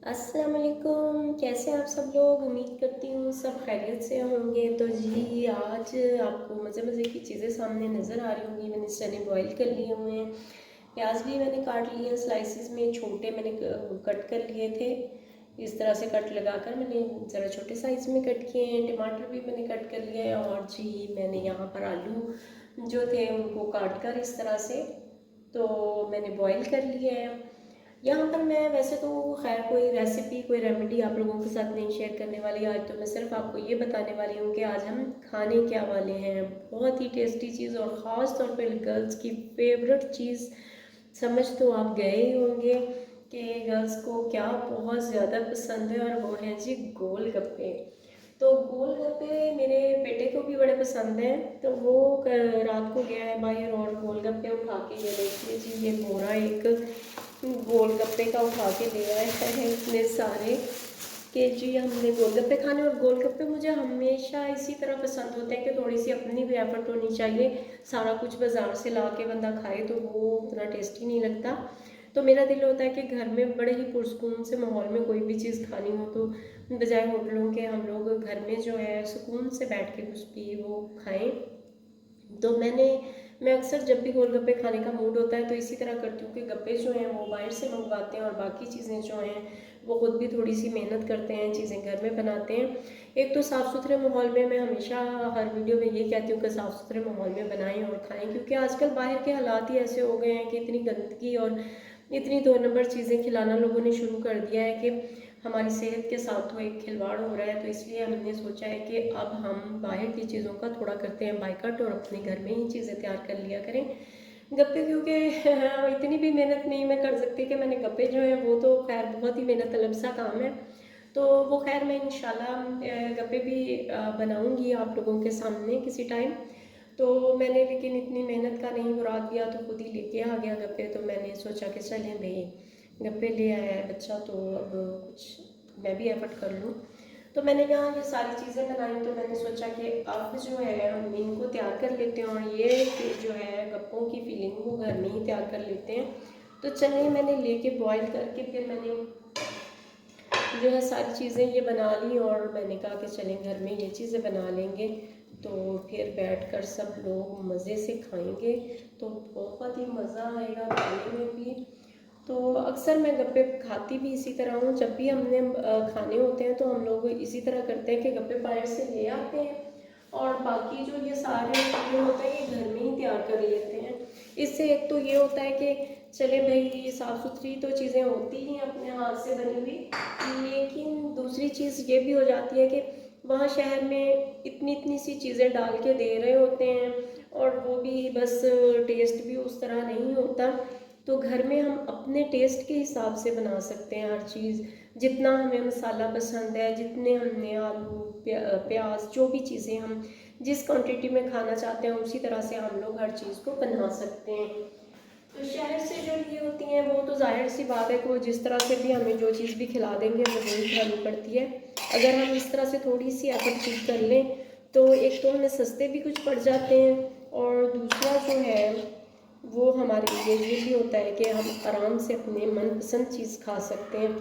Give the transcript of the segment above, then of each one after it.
अस्सलाम वालेकुम। कैसे हैं आप सब लोग? उम्मीद करती हूँ सब खैरियत से होंगे। तो जी आज आपको मज़े मज़े की चीज़ें सामने नज़र आ रही होंगी। मैंने चने बॉईल कर लिए हुए हैं, प्याज भी मैंने काट लिए हैं स्लाइसिस में, छोटे मैंने कट कर लिए थे। इस तरह से कट लगाकर मैंने ज़रा छोटे साइज़ में कट किए हैं। टमाटर भी मैंने कट कर लिए हैं और जी मैंने यहाँ पर आलू जो थे उनको काट कर इस तरह से तो मैंने बॉईल कर लिए हैं। यहाँ पर मैं वैसे तो खैर कोई रेसिपी कोई रेमेडी आप लोगों के साथ नहीं शेयर करने वाली। आज तो मैं सिर्फ आपको ये बताने वाली हूँ कि आज हम खाने क्या वाले हैं। बहुत ही टेस्टी चीज़ और ख़ास तौर पे गर्ल्स की फेवरेट चीज़ समझ तो आप गए ही होंगे कि गर्ल्स को क्या बहुत ज़्यादा पसंद है, और वो है जी गोलगप्पे। तो गोलगप्पे मेरे बेटे को भी बड़े पसंद हैं, तो वो रात को गया है बाहर और गोलगप्पे उठा के ले देखिए जी, ये बोरा एक गोलगप्पे का उठा के ले आए हैं इतने सारे कि जी हमने गोलगप्पे खाने। और गोलगप्पे मुझे हमेशा इसी तरह पसंद होते हैं कि थोड़ी सी अपनी भी एफर्ट होनी चाहिए। सारा कुछ बाज़ार से ला के बंदा खाए तो वो उतना टेस्टी नहीं लगता। तो मेरा दिल होता है कि घर में बड़े ही पुरसकून से माहौल में कोई भी चीज़ खानी हो तो बजाय होटलों के हम लोग घर में जो है सुकून से बैठ के कुछ भी वो खाएं। तो मैं अक्सर जब भी गोलगप्पे खाने का मूड होता है तो इसी तरह करती हूँ कि गप्पे जो हैं वो बाहर से मंगवाते हैं और बाकी चीज़ें जो हैं वो खुद भी थोड़ी सी मेहनत करते हैं, चीज़ें घर में बनाते हैं। एक तो साफ़ सुथरे माहौल में, मैं हमेशा हर वीडियो में ये कहती हूँ कि साफ़ सुथरे माहौल में बनाएं और खाएं, क्योंकि आजकल बाहर के हालात ही ऐसे हो गए हैं कि इतनी गंदगी और इतनी दो नंबर चीज़ें खिलाना लोगों ने शुरू कर दिया है कि हमारी सेहत के साथ तो एक खिलवाड़ हो रहा है। तो इसलिए हमने सोचा है कि अब हम बाहर की चीज़ों का थोड़ा करते हैं बाइकआउट और अपने घर में ही चीज़ें तैयार कर लिया करें गप्पे, क्योंकि इतनी भी मेहनत नहीं मैं कर सकती कि मैंने गप्पे जो हैं वो तो खैर बहुत ही मेहनत तलब सा काम है। तो वो खैर मैं इंशाल्लाह गप्पे भी बनाऊंगी आप लोगों के सामने किसी टाइम। तो मैंने लेकिन इतनी मेहनत का नहीं मुराद दिया तो खुद ही लेके आ गया गप्पे। तो मैंने सोचा कि चलें भाई, गप्पे ले आया है बच्चा तो अब कुछ मैं भी एफर्ट कर लूँ। तो मैंने यहाँ ये सारी चीज़ें बनाई, तो मैंने सोचा कि अब जो है हम इनको तैयार कर लेते हैं और ये जो है गप्पों की फीलिंग वो घर में ही तैयार कर लेते हैं। तो चलिए मैंने लेके बॉईल करके फिर मैंने जो है सारी चीज़ें ये बना ली और मैंने कहा कि चलें घर में ये चीज़ें बना लेंगे तो फिर बैठकर सब लोग मज़े से खाएंगे तो बहुत ही मज़ा आएगा खाने में भी। तो अक्सर मैं गप्पे खाती भी इसी तरह हूँ, जब भी हमने खाने होते हैं तो हम लोग इसी तरह करते हैं कि गप्पे बाहर से ले आते हैं और बाकी जो ये सारे चीज़ें होते हैं ये घर में ही तैयार कर लेते हैं। इससे एक तो ये होता है कि चले भाई साफ़ सुथरी तो चीज़ें होती ही अपने हाथ से बनी हुई, लेकिन दूसरी चीज़ ये भी हो जाती है कि वहाँ शहर में इतनी इतनी सी चीज़ें डाल के दे रहे होते हैं और वो भी बस टेस्ट भी उस तरह नहीं होता। तो घर में हम अपने टेस्ट के हिसाब से बना सकते हैं हर चीज़, जितना हमें मसाला पसंद है, जितने हमने आलू प्याज जो भी चीज़ें हम जिस क्वांटिटी में खाना चाहते हैं उसी तरह से हम लोग हर चीज़ को बना सकते हैं। तो शहर से जो ये होती हैं वो तो जाहिर सी बात है कि वो जिस तरह से भी हमें जो चीज़ भी खिला देंगे वो वही खिलानी पड़ती है। अगर हम इस तरह से थोड़ी सी एफर्ट चीज़ कर लें तो एक तो हमें सस्ते भी कुछ पड़ जाते हैं और दूसरा जो है वो हमारे लिए ये भी होता है कि हम आराम से अपने मनपसंद चीज़ खा सकते हैं।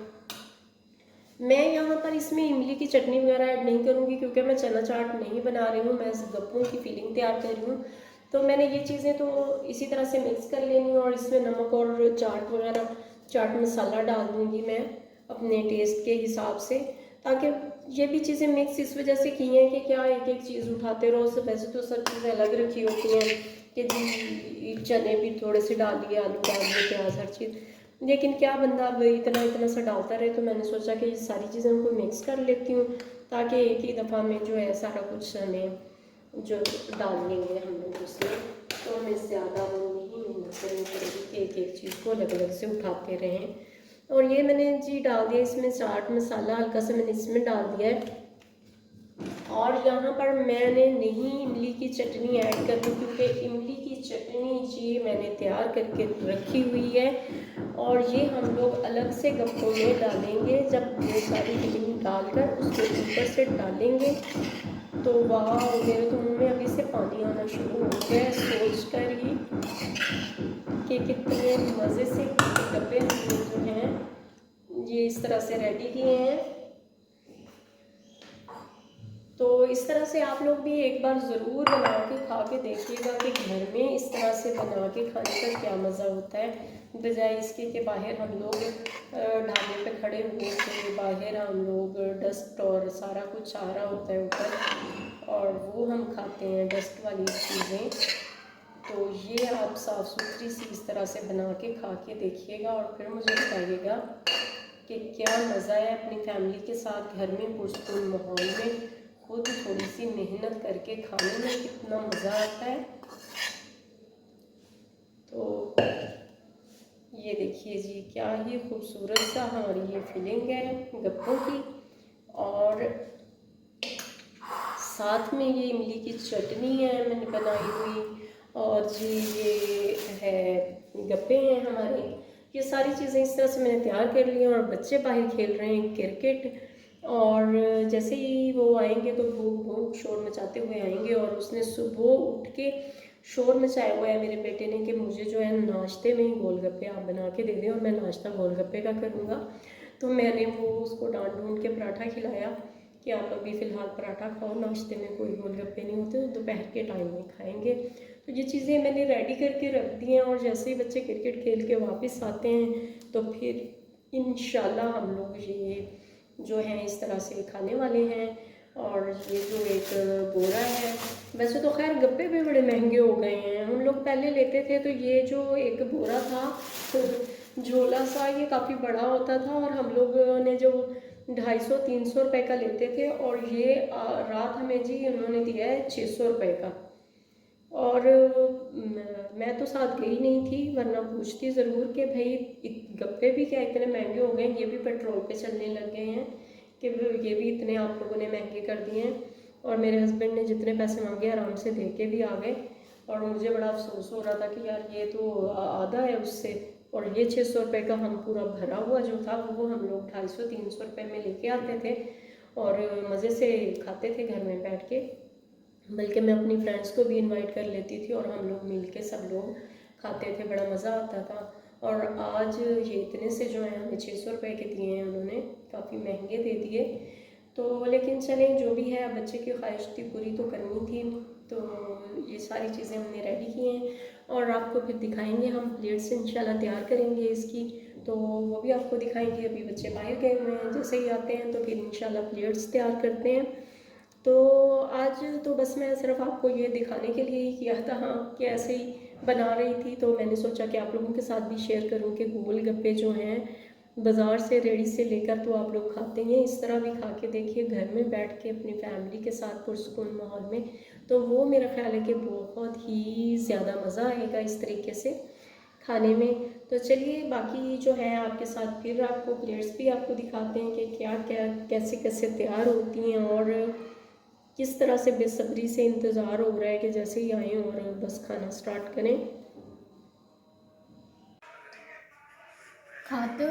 मैं यहाँ पर इसमें इमली की चटनी वगैरह ऐड नहीं करूँगी क्योंकि मैं चना चाट नहीं बना रही हूँ, मैं गप्पों की फीलिंग तैयार कर रही हूँ। तो मैंने ये चीज़ें तो इसी तरह से मिक्स कर लेनी है और इसमें नमक और चाट वगैरह चाट मसाला डाल दूँगी मैं अपने टेस्ट के हिसाब से, ताकि ये भी चीज़ें मिक्स इस वजह से की हैं कि क्या एक एक चीज़ उठाते रहो। सब वैसे तो सब चीज़ें अलग रखी होती हैं कि जी चने भी थोड़े से डाल लिए, आलू डाल लिए, प्याज हर चीज़, लेकिन क्या बंदा अब इतना इतना सा डालता रहे। तो मैंने सोचा कि ये सारी चीज़ें उनको मिक्स कर लेती हूँ ताकि एक ही दफ़ा में जो है सारा कुछ हमें जो डाल लेंगे हम लोग उसमें तो हमें ज़्यादा वो नहीं मेहनत करनी पड़ेगी कि एक एक चीज़ को अलग अलग से उठाते रहें। और ये मैंने जी डाल दिया इसमें चाट मसाला, हल्का सा मैंने इसमें डाल दिया है। और यहाँ पर मैंने नहीं इमली की चटनी ऐड कर दी क्योंकि इमली की चटनी जी मैंने तैयार करके रखी हुई है और ये हम लोग अलग से गप्पों में डालेंगे। जब ये सारी फिलिंग डालकर उसके ऊपर से डालेंगे तो वाह, मेरे तो मुँह में अभी से पानी आना शुरू हो गया है सोच कर ही कि कितने मज़े से गप्पे जो हैं ये इस तरह से रेडी किए हैं। तो इस तरह से आप लोग भी एक बार ज़रूर बना के खा के देखिएगा कि घर में इस तरह से बना के खाने का क्या मज़ा होता है, बजाय इसके कि बाहर हम लोग ढाबे पे खड़े हुए थे, बाहर हम लोग डस्ट और सारा कुछ आ रहा होता है ऊपर और वो हम खाते हैं डस्ट वाली चीज़ें। तो ये आप साफ़ सुथरी सी इस तरह से बना के खा के देखिएगा और फिर मुझे बताइएगा कि क्या मज़ा है अपनी फैमिली के साथ घर में पुरसकून माहौल में खुद थोड़ी सी मेहनत करके खाने में कितना मज़ा आता है। तो ये देखिए जी, क्या ही खूबसूरत सा हमारी ये फीलिंग है गप्पों की, और साथ में ये इमली की चटनी है मैंने बनाई हुई, और जी ये है गप्पे हैं हमारे। ये सारी चीज़ें इस तरह से मैंने तैयार कर ली हैं और बच्चे बाहर खेल रहे हैं क्रिकेट। और जैसे ही वो आएंगे तो भूख भूख शोर मचाते हुए आएंगे, और उसने सुबह उठ के शोर मचाया हुआ है मेरे बेटे ने कि मुझे जो है नाश्ते में ही गोलगप्पे आप बना के दे दें और मैं नाश्ता गोलगप्पे का करूँगा। तो मैंने वो उसको डांट ढूंढ के पराठा खिलाया कि आप अभी फ़िलहाल पराठा खाओ, नाश्ते में कोई गोलगप्पे नहीं होते, तो दोपहर के टाइम में खाएंगे। तो ये चीज़ें मैंने रेडी करके रख दी हैं, और जैसे ही बच्चे क्रिकेट खेल के वापस आते हैं तो फिर इंशाल्लाह हम लोग ये जो है इस तरह से खाने वाले हैं। और ये जो एक बोरा है, वैसे तो खैर गप्पे भी बड़े महंगे हो गए हैं, हम लोग पहले लेते थे तो ये जो एक बोरा था झोला सा, ये काफ़ी बड़ा होता था और हम लोगों ने जो 250-300 रुपये का लेते थे, और ये रात हमें जी उन्होंने दिया है 600 रुपये का। और मैं तो साथ गई नहीं थी, वरना पूछती ज़रूर कि भाई गप्पे भी क्या इतने महंगे हो गए हैं, ये भी पेट्रोल पे चलने लग गए हैं कि ये भी इतने आप लोगों ने महंगे कर दिए हैं। और मेरे हस्बैंड ने जितने पैसे मांगे आराम से दे के भी आ गए, और मुझे बड़ा अफसोस हो रहा था कि यार ये तो आधा है उससे, और ये 600 रुपये का हम पूरा भरा हुआ जो था वो हम लोग 250-300 रुपये में लेके आते थे और मज़े से खाते थे घर में बैठ के। बल्कि मैं अपनी फ्रेंड्स को भी इनवाइट कर लेती थी और हम लोग मिल के सब लोग खाते थे, बड़ा मज़ा आता था। और आज ये इतने से जो है हमें 600 रुपये के दिए हैं उन्होंने, काफ़ी महंगे दे दिए। तो लेकिन चलें जो भी है, बच्चे की ख्वाहिश थी पूरी तो करनी थी। तो ये सारी चीज़ें हमने रेडी की हैं और आपको फिर दिखाएंगे, हम प्लेट्स इंशाल्लाह तैयार करेंगे इसकी, तो वो भी आपको दिखाएंगे। अभी बच्चे बाहर गए हुए हैं, जैसे ही आते हैं तो फिर इंशाल्लाह प्लेट्स तैयार करते हैं। तो आज तो बस मैं सिर्फ आपको ये दिखाने के लिए ही किया था, हाँ, कि ऐसे ही बना रही थी तो मैंने सोचा कि आप लोगों के साथ भी शेयर करूं कि गोलगप्पे जो हैं बाज़ार से रेडी से लेकर तो आप लोग खाते हैं, इस तरह भी खा के देखिए घर में बैठ के अपनी फैमिली के साथ पुरसकून माहौल में, तो वो मेरा ख्याल है कि बहुत ही ज़्यादा मज़ा आएगा इस तरीके से खाने में। तो चलिए बाकी जो है आपके साथ फिर आपको प्लेट्स भी आपको दिखाते हैं कि क्या क्या कैसे कैसे तैयार होती हैं, और किस तरह से बेसब्री से इंतज़ार हो रहा है कि जैसे ही आएँ और बस खाना स्टार्ट करें। खाते